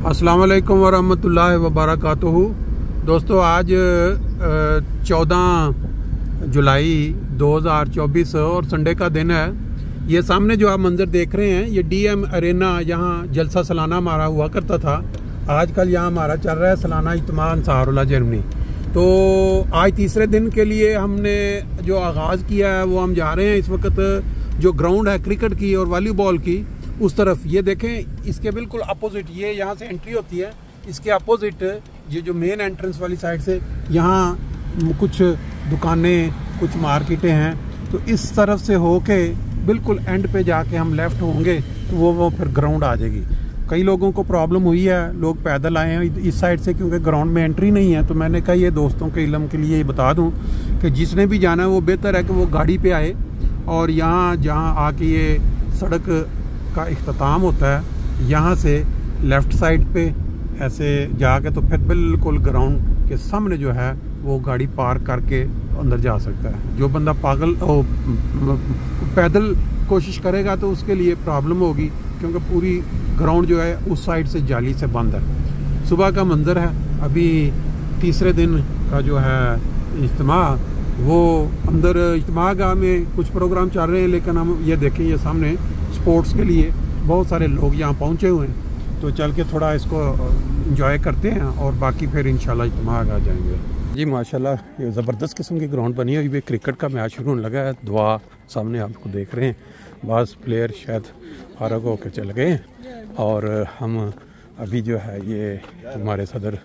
अस्सलाम वालेकुम वरहमतुल्लाहि वबरकातुहू। दोस्तों आज 14 जुलाई 2024 और संडे का दिन है। ये सामने जो आप मंजर देख रहे हैं ये डीएम अरेना, यहाँ जलसा सालाना हमारा हुआ करता था। आजकल यहाँ हमारा चल रहा है सालाना इज्तिमा अंसारुल्लाह जर्मनी। तो आज तीसरे दिन के लिए हमने जो आगाज़ किया है वो हम जा रहे हैं। इस वक्त जो ग्राउंड है क्रिकेट की और वॉलीबॉल की उस तरफ, ये देखें इसके बिल्कुल अपोजिट, ये यहाँ से एंट्री होती है, इसके अपोजिट ये जो मेन एंट्रेंस वाली साइड से यहाँ कुछ दुकानें, कुछ मार्केटें हैं। तो इस तरफ से होके बिल्कुल एंड पे जाके हम लेफ़्ट होंगे तो वो फिर ग्राउंड आ जाएगी। कई लोगों को प्रॉब्लम हुई है, लोग पैदल आए हैं इस साइड से क्योंकि ग्राउंड में एंट्री नहीं है। तो मैंने कहा ये दोस्तों के इल्म के लिए बता दूं कि जिसने भी जाना है वो बेहतर है कि वो गाड़ी पे आए और यहाँ जहाँ आके ये सड़क का इख्तिताम होता है यहाँ से लेफ़्ट साइड पे ऐसे जाके तो फिर बिल्कुल ग्राउंड के सामने जो है वो गाड़ी पार्क करके अंदर जा सकता है। जो बंदा पैदल कोशिश करेगा तो उसके लिए प्रॉब्लम होगी क्योंकि पूरी ग्राउंड जो है उस साइड से जाली से बंद है। सुबह का मंजर है, अभी तीसरे दिन का जो है इज्तिमा, वो अंदर इज्तिमा गाह में कुछ प्रोग्राम चल रहे हैं, लेकिन हम ये देखें ये सामने स्पोर्ट्स के लिए बहुत सारे लोग यहाँ पहुँचे हुए हैं। तो चल के थोड़ा इसको एंजॉय करते हैं और बाकी फिर इंशाल्लाह इज्तिमा गाह जाएंगे। जी माशाल्लाह ये ज़बरदस्त किस्म की ग्राउंड बनी हुई है। क्रिकेट का मैच शुरू होने लगा है। दुआ सामने आपको देख रहे हैं, बाज़ प्लेयर शायद फारग होकर चल गए हैं और हम अभी जो है ये हमारे सदर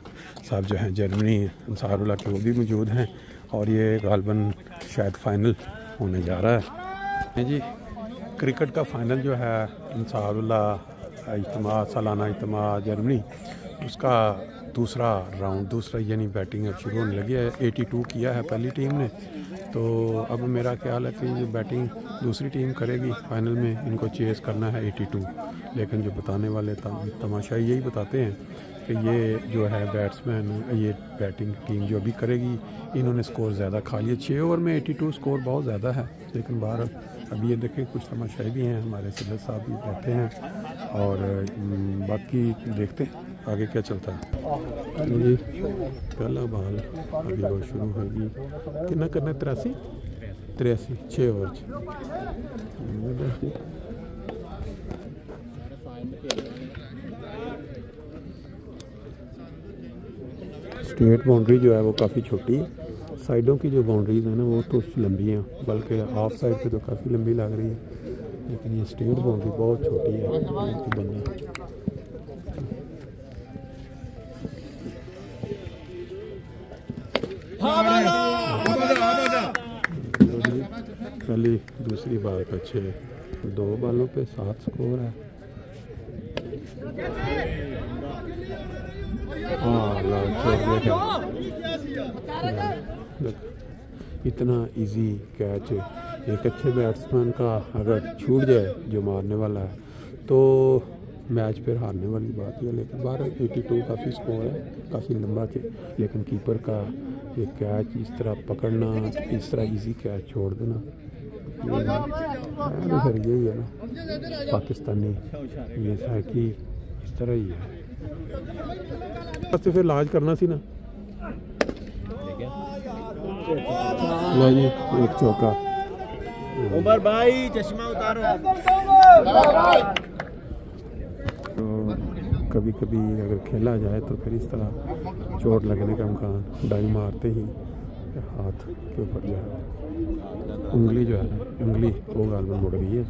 साहब जो हैं जर्मनी अंसारुल्लाह के, वो भी मौजूद हैं और ये गालबन शायद फ़ाइनल होने जा रहा है। जी क्रिकेट का फ़ाइनल जो है अंसारुल्लाह इज्तिमा सालाना इज्तिमा जर्मनी, उसका दूसरा राउंड, दूसरा यानी बैटिंग अब शुरू होने लगी है। 82 किया है पहली टीम ने, तो अब मेरा ख्याल है कि ये बैटिंग दूसरी टीम करेगी। फाइनल में इनको चेस करना है 82, लेकिन जो बताने वाले तमाशाई यही बताते हैं कि ये जो है बैट्समैन, ये बैटिंग टीम जो अभी करेगी इन्होंने स्कोर ज़्यादा खा लिया। 6 ओवर में 82 स्कोर बहुत ज़्यादा है, लेकिन बाहर अभी ये देखें कुछ तमाशाई भी हैं, हमारे सदर साहब भी बैठे हैं और बाकी देखते हैं आगे क्या चलता है। जी पहला बॉल अभी वो शुरू होगी। कितना करना है? 83 6 ओवर। स्ट्रेट बाउंड्री जो है वो काफ़ी छोटी है, साइडों की जो बाउंड्रीज है ना वो तो लंबी हैं, बल्कि ऑफ साइड पे तो काफ़ी लंबी लग रही है, लेकिन ये स्ट्रेट बाउंड्री बहुत छोटी है। पहली दूसरी बाल पे 6, 2 बालों पे 7 स्कोर है। इतना इजी कैच एक अच्छे बैट्समैन का अगर छूट जाए जो मारने वाला है तो मैच फिर हारने वाली बात है। लेकिन 82 काफ़ी स्कोर है, काफ़ी लंबा थे, लेकिन कीपर का ये कैच इस तरह पकड़ना, इस तरह इजी कैच छोड़ देना, ये फिर यही है ना पाकिस्तानी, ये है कि इस तरह ही है। तो फिर इलाज करना सी ना। जी एक चौका। उमर भाई चश्मा उतारो। तो कभी कभी अगर खेला जाए तो फिर इस तरह चोट लगने का इम्कान, डाई मारते ही हाथ के ऊपर जो है उंगली जो है ना, उंगली वो गालबन मुड़ गई है।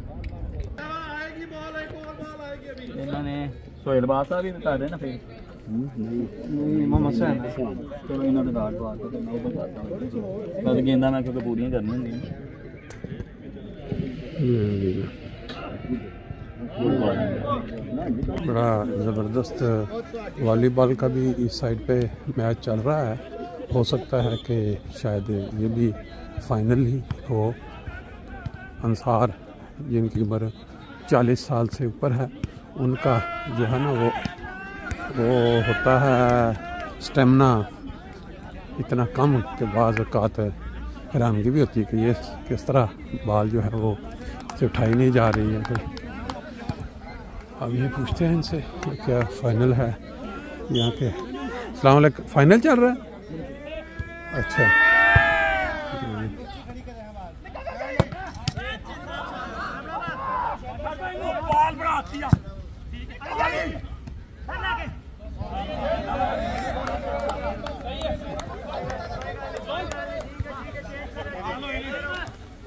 इन्होंने सोहेल बादशाह भी बता देना फिर नहीं मोहम्मद हुसैन, चलो इन्होंने दाद बात तो मैं बताता हूं बस गेंदा मैं क्योंकि पूरी करनी होंगी। बड़ा ज़बरदस्त वॉलीबॉल का भी इस साइड पे मैच चल रहा है। हो सकता है कि शायद ये भी फाइनल ही हो। अंसार जिनकी उम्र 40 साल से ऊपर है, उनका जो है ना वो होता है स्टेमिना इतना कम कि बाज़ औक़ात हैरानगी भी होती है कि ये किस तरह बॉल जो है वो से उठाई नहीं जा रही है। फिर अब ये पूछते हैं इनसे क्या फाइनल है यहाँ के अस्सलाम वालेकुम, फाइनल चल रहा है। अच्छा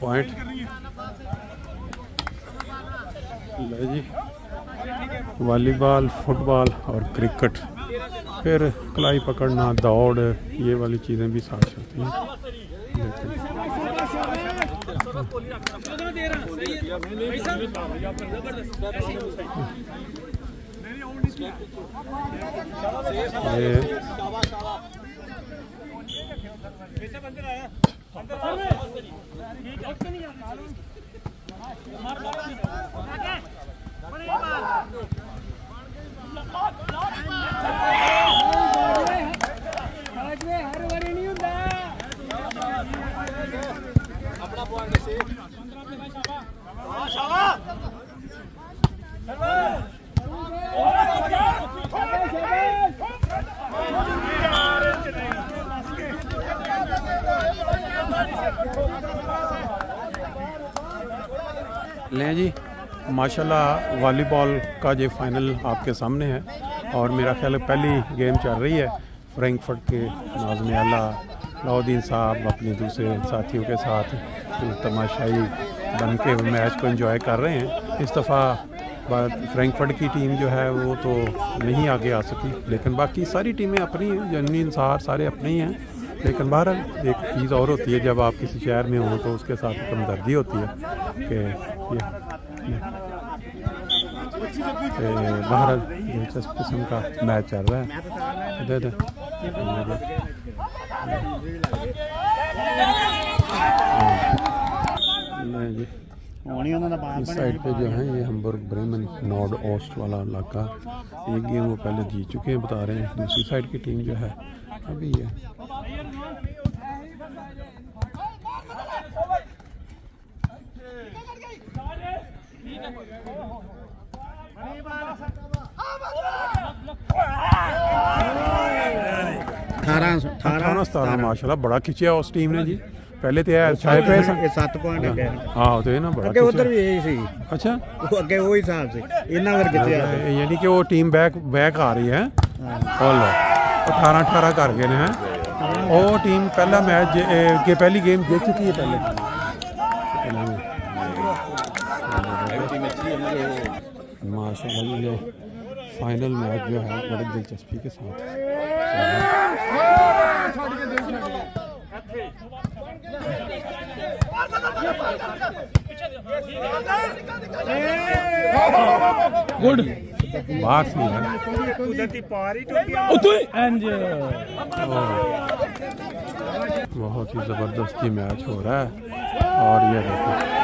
पॉइंट जी। वॉलीबॉल, फुटबॉल और क्रिकेट, फिर कलाई पकड़ना, दौड़, ये वाली चीज़ें भी साथ चलती हैं। लें जी, माशाल्लाह वॉलीबॉल का ये फाइनल आपके सामने है और मेरा ख्याल है पहली गेम चल रही है। फ्रैंकफर्ट के नाज़िम आला अलाउद्दीन साहब अपने दूसरे साथियों के साथ तमाशाई बन के मैच को एंजॉय कर रहे हैं। इस दफ़ा फ्रैंकफर्ट की टीम जो है वो तो नहीं आगे आ सकी, लेकिन बाकी सारी टीमें अपनी हैं, जननी इंसार सारे अपने ही हैं। लेकिन बहरहाल एक चीज़ और होती है, जब आप किसी शहर में हो तो उसके साथ हमदर्दी होती है कि बहरहाल दिलचस्प किस्म का मैच चल रहा है। दे जी इस साइड पे जो है ये हैम्बर्ग ब्रेमन नॉर्ड ओस्ट वाला इलाका, एक गेम वो पहले जीत चुके हैं बता रहे हैं। दूसरी साइड की टीम जो है अभी है। अठारह माशाल्लाह बड़ा खिंचा उस टीम ने जी। पहले तो यार 7 पॉइंट है। हाँ तो ना बड़ा उधर भी यही सी। अच्छा अगे वो हिसाब से इन्ना वर कितने यानी कि वो टीम बैक आ रही है। 18 कर गए हैं। वो टीम पहला मैच के पहली गेम जीत चुकी है पहले। माशाल्लाह ये फाइनल मैच जो है बड़ी दिलचस्पी के साथ गुड बात नहीं है। बहुत ही ज़बरदस्ती मैच हो रहा है और ये देखो